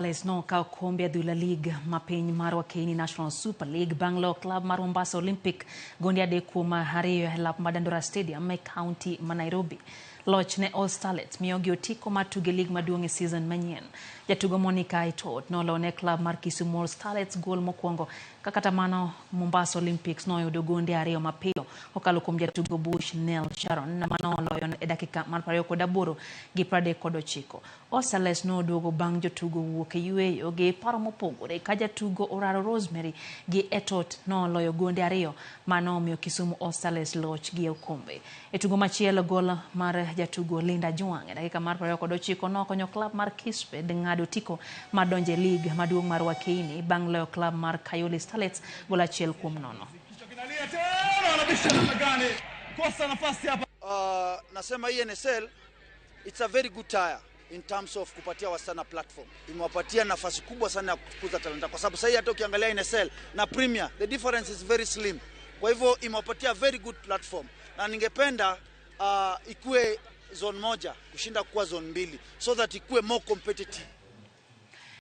Les no ka kombe du La Ligue mapiny mar Wakeni National Super League Banglo Club mar Mombasa Olympic gondi ade kuma hariyo lap Madandora Stadium me county ma Nairobi. Loch ne All Stars miyogi otiko mar tuge league maduong' e season manyien. Jatugo Monica Itot nolo ne club mar Kisumu All Stars gol mokwongo kata mano Mombasa Olympics noyudo gonde ariyo mapiyo okalo kuom jatugo Bush Nell Sharon na mano loyo e dakika mar 28 gi 39. All Stars noduogo bang' jotugo wuok e yueyo gi paro mopogore ka jatugo Oraro Rosemary gi Etot noloyo gonde ariyo mano miyo Kisumu All Stars loch gi okombe. E tugo machielo gol mar jatugo Linda Juang e dakika mar 29 nokonyo club mar Kispe ng'ado tiko mar donje league maduong' mar Wakeni bang' loyo club mar Kayole Starlets gol 1-0. Nasema hii NSL it's a very good tire in terms of kupatia wasichana platform. Imewapatia nafasi kubwa sana ya kukuza talanta kwa sababu sasa hata ukiangalia NSL na Premier the difference is very slim. Kwa hivyo imewapatia very good platform na ningependa ikue zone moja kushinda kuwa zone 2 so that ikue more competitive.